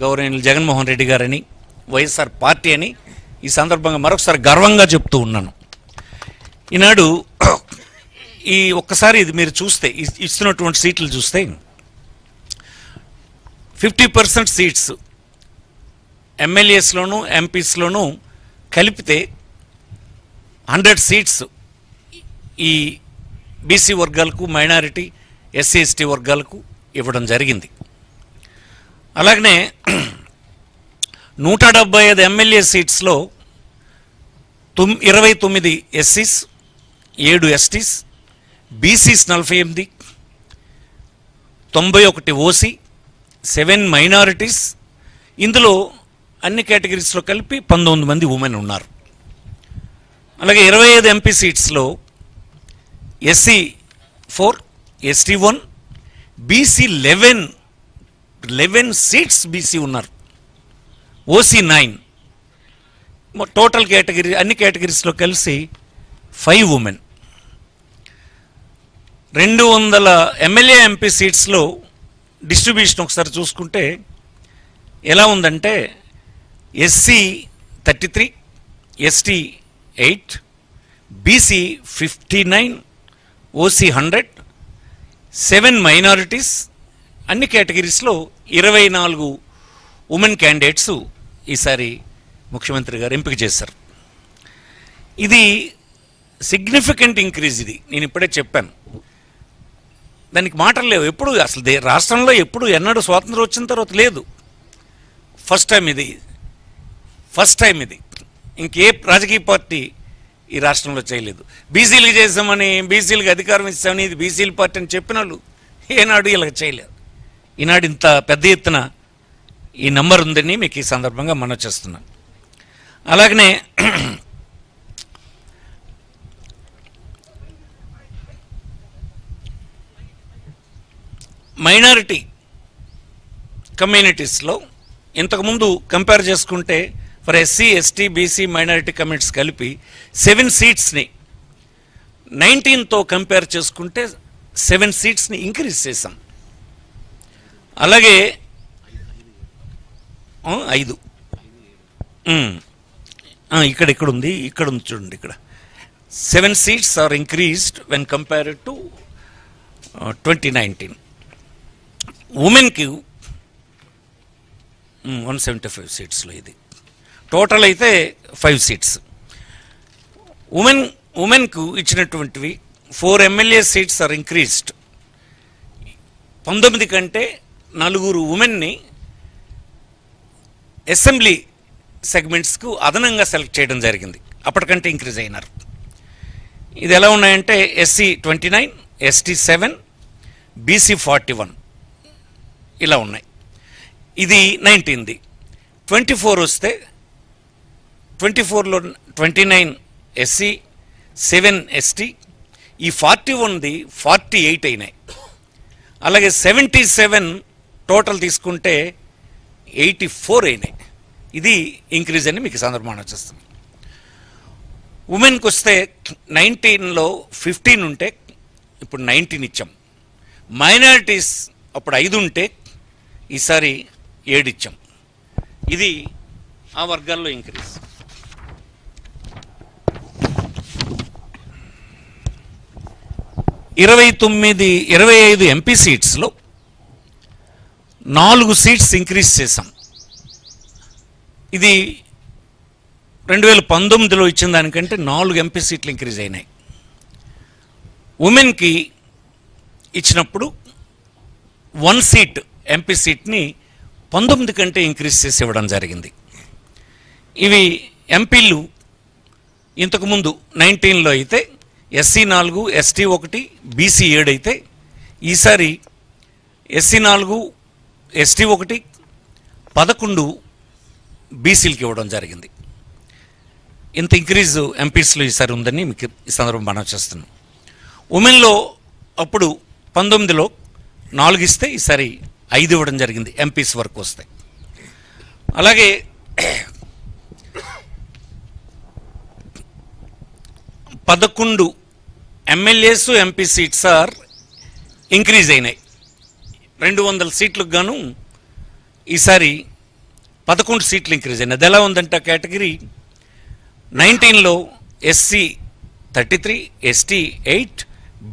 గౌరవనీయులు జగన్మోహన్ రెడ్డి గారని, వైఎస్ఆర్ పార్టీ అని ఈ సందర్భంగా మరొకసారి గర్వంగా చెప్తూ ఉన్నాను. ఈనాడు ఈ ఒక్కసారి ఇది మీరు చూస్తే, ఇస్తున్నటువంటి సీట్లు చూస్తే 50% సీట్స్ ఎమ్మెల్యేస్లోనూ ఎంపీస్లోనూ కలిపితే 100 సీట్స్ ఈ బీసీ వర్గాలకు, మైనారిటీ, ఎస్సీ ఎస్టీ వర్గాలకు ఇవ్వడం జరిగింది. అలాగనే 175 ఎమ్మెల్యే సీట్స్లో 29 ఎస్సీస్, 7 ఎస్టీస్, బీసీస్ 48, 91 ఓసీ, 7 మైనారిటీస్, ఇందులో అన్ని కేటగిరీస్లో కలిపి 19 మంది ఉమెన్ ఉన్నారు. అలాగే 25 ఎంపీ సీట్స్లో SC 4, ST 1, BC 11 seats BC ఉన్నారు, ఓసీ 9. టోటల్ కేటగిరీ అన్ని కేటగిరీస్లో కలిసి 5 ఉమెన్. 200 ఎమ్మెల్యే ఎంపీ సీట్స్లో డిస్ట్రిబ్యూషన్ ఒకసారి చూసుకుంటే ఎలా ఉందంటే SC 33, ST 8, BC 59, OC 100, 7 minorities, అన్ని కేటగిరీస్లో 24 ఉమెన్ క్యాండిడేట్స్ ఈసారి ముఖ్యమంత్రి గారు ఎంపిక చేశారు. ఇది సిగ్నిఫికెంట్ ఇంక్రీజ్. ఇది నేను ఇప్పుడే చెప్పాను, దానికి మాటలు లేవు. ఎప్పుడు అసలు రాష్ట్రంలో ఎప్పుడు ఎన్నడూ స్వాతంత్రం వచ్చిన తర్వాత లేదు. ఫస్ట్ టైం ఇది. ఇంకే రాజకీయ పార్టీ ఈ రాష్ట్రంలో చేయలేదు. బీసీలకు చేసామని, బీసీలకు అధికారం ఇస్తామని, ఇది బీసీల పార్టీ అని చెప్పిన వాళ్ళు ఏనాడు ఇలా చేయలేదు. ఈనాడు ఇంత పెద్ద ఎత్తున ఈ నంబర్ ఉందని మీకు ఈ సందర్భంగా మనవి చేస్తున్నాను. అలాగనే మైనారిటీ కమ్యూనిటీస్లో ఇంతకుముందు కంపేర్ చేసుకుంటే for SC, ST, BC, minority communities కలిపి 7 సీట్స్ని 19తో కంపేర్ చేసుకుంటే 7 సీట్స్ని ఇంక్రీజ్ చేశాం. అలాగే 5 ఇక్కడ ఉంది చూడండి, ఇక్కడ 7 seats are increased when compared to 2019. ఉమెన్కి 175 సీట్స్లో ఇది టోటల్ అయితే 5 సీట్స్. ఉమెన్కు ఇచ్చినటువంటివి 4 ఎమ్మెల్యే సీట్స్ ఆర్ ఇంక్రీజ్డ్. 19 కంటే 4 ఉమెన్ని అసెంబ్లీ సెగ్మెంట్స్కు అదనంగా సెలెక్ట్ చేయడం జరిగింది. అప్పటికంటే ఇంక్రీజ్ అయినారు. ఇది ఎలా ఉన్నాయంటే ఎస్సీ 29, ఎస్టీ 7, బీసీ 41 ఇలా ఉన్నాయి. ఇది 19ది. 24 వస్తే 24లో 29 ఎస్సీ, 7 ఎస్టీ, ఈ 41ది 48 అయినాయి. అలాగే 77 టోటల్ తీసుకుంటే 84 అయినాయి. ఇది ఇంక్రీజ్ అని మీకు సందర్భంగా వచ్చేస్తుంది. ఉమెన్కి వస్తే 19లో 15 ఉంటే ఇప్పుడు 19 ఇచ్చాం. మైనారిటీస్ అప్పుడు 5 ఉంటే ఈసారి 7 ఇచ్చాం. ఇది ఆ వర్గాల్లో ఇంక్రీజ్. ఇరవై 25 ఎంపీ సీట్స్లో 4 సీట్స్ ఇంక్రీజ్ చేశాం. ఇది 2019లో ఇచ్చిన దానికంటే 4 ఎంపీ సీట్లు ఇంక్రీజ్ అయినాయి. ఉమెన్కి ఇచ్చినప్పుడు 1 సీట్ ఎంపీ సీట్ని 19 కంటే ఇంక్రీజ్ చేసి ఇవ్వడం జరిగింది. ఇవి ఎంపీలు ఇంతకుముందు 19లో అయితే ఎస్సీ 4, ఎస్టీ 1, బీసీ 7 అయితే ఈసారి ఎస్సీ 4, ఎస్టీ 1, 11 బీసీలకి ఇవ్వడం జరిగింది. ఇంత ఇంక్రీజ్ ఎంపీస్లో ఈసారి ఉందని మీకు ఈ సందర్భం మనం చేస్తున్నాం. ఉమెన్లో అప్పుడు 19లో 4 ఇస్తే ఈసారి 5 ఇవ్వడం జరిగింది ఎంపీస్ వరకు వస్తే. అలాగే 11 MLAs MP seats are increase అయినాయి. 200 సీట్లకు గాను ఈసారి 11 సీట్లు ఇంక్రీజ్ అయినాయి. అది ఎలా ఉందంటే కేటగిరీ 19లో ఎస్సీ 33, ఎస్టీ 8,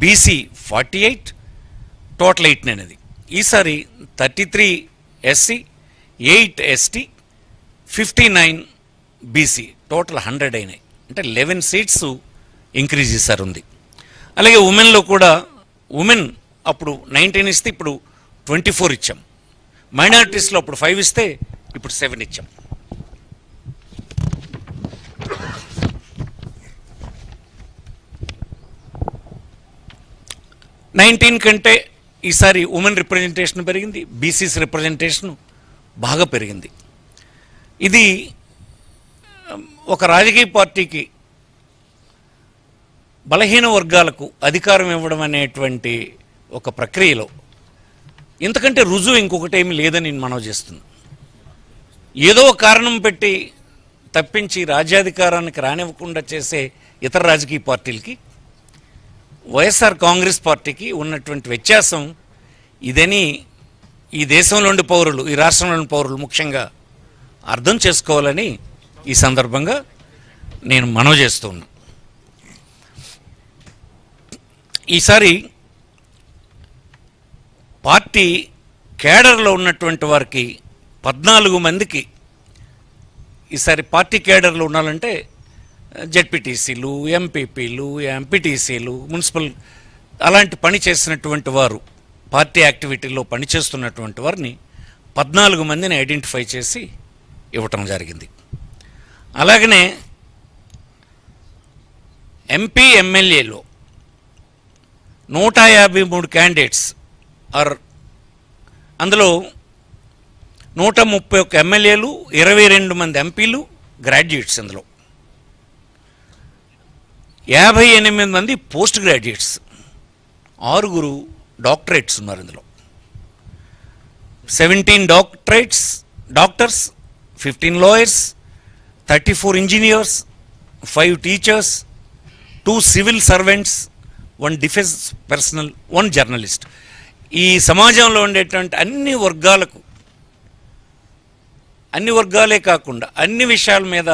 బీసీ 48, టోటల్ 8 అనేది. ఈసారి 33 ఎస్సీ, 8 ఎస్టీ, 59 బీసీ, టోటల్ 100 అయినాయి. అంటే 11 సీట్స్ ఇంక్రీజ్ చేశారు ఉంది. అలాగే ఉమెన్లో కూడా ఉమెన్ అప్పుడు 19 ఇస్తే ఇప్పుడు 24 ఇచ్చాం. మైనారిటీస్లో అప్పుడు 5 ఇస్తే ఇప్పుడు 7 ఇచ్చాం. నైన్టీన్ కంటే ఈసారి ఉమెన్ రిప్రజెంటేషన్ పెరిగింది, బీసీస్ రిప్రజెంటేషన్ బాగా పెరిగింది. ఇది ఒక రాజకీయ పార్టీకి బలహీన వర్గాలకు అధికారం ఇవ్వడం అనేటువంటి ఒక ప్రక్రియలో ఇంతకంటే రుజువు ఇంకొకటి ఏమీ లేదని నేను మనవి చేస్తున్నాను. ఏదో కారణం పెట్టి తప్పించి రాజ్యాధికారానికి రానివ్వకుండా చేసే ఇతర రాజకీయ పార్టీలకి వైఎస్ఆర్ కాంగ్రెస్ పార్టీకి ఉన్నటువంటి వ్యత్యాసం ఇదని ఈ దేశంలోని పౌరులు, ఈ రాష్ట్రంలోని పౌరులు ముఖ్యంగా అర్థం చేసుకోవాలని ఈ సందర్భంగా నేను మనవి చేస్తున్నాను. ఈసారి పార్టీ కేడర్లో ఉన్నటువంటి వారికి 14 మందికి ఈసారి పార్టీ కేడర్లో ఉండాలంటే జెడ్పీటీసీలు, ఎంపీపీలు, ఎంపీటీసీలు, మున్సిపల్ అలాంటి పని చేసినటువంటి వారు, పార్టీ యాక్టివిటీలో పనిచేస్తున్నటువంటి వారిని 14 మందిని ఐడెంటిఫై చేసి ఇవ్వటం జరిగింది. అలాగనే ఎంపీ ఎమ్మెల్యేలో 153 క్యాండిడేట్స్ అందులో 131 ఎమ్మెల్యేలు, 22 మంది ఎంపీలు గ్రాడ్యుయేట్స్, అందులో 58 మంది పోస్ట్ గ్రాడ్యుయేట్స్, 6 డాక్టరేట్స్ ఉన్నారు. ఇందులో 17 doctors, 15 lawyers, 34 engineers, 5 teachers, 2 civil servants, 1 defence personnel, 1 journalist. ఈ సమాజంలో ఉండేటువంటి అన్ని వర్గాలే కాకుండా అన్ని విషయాల మీద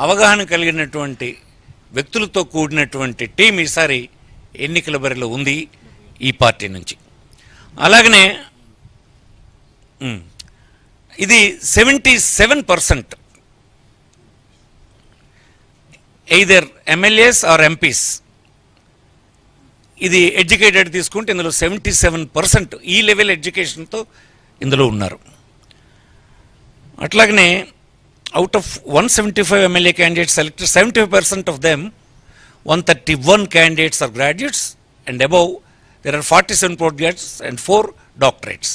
అవగాహన కలిగినటువంటి వ్యక్తులతో కూడినటువంటి టీం ఈసారి ఎన్నికల బరిలో ఉంది ఈ పార్టీ నుంచి. అలాగనే ఇది 77% ఎయిదర్ ఎమ్మెల్యేస్ ఆర్ ఎంపీస్, ఇది ఎడ్యుకేటెడ్ తీసుకుంటే ఇందులో 77% ఈ లెవెల్ ఎడ్యుకేషన్తో ఇందులో ఉన్నారు. అట్లాగనే out of 175 MLA candidates selected, 75% of them, 131 candidates are graduates, and above there are 47 postgraduates and 4 doctorates.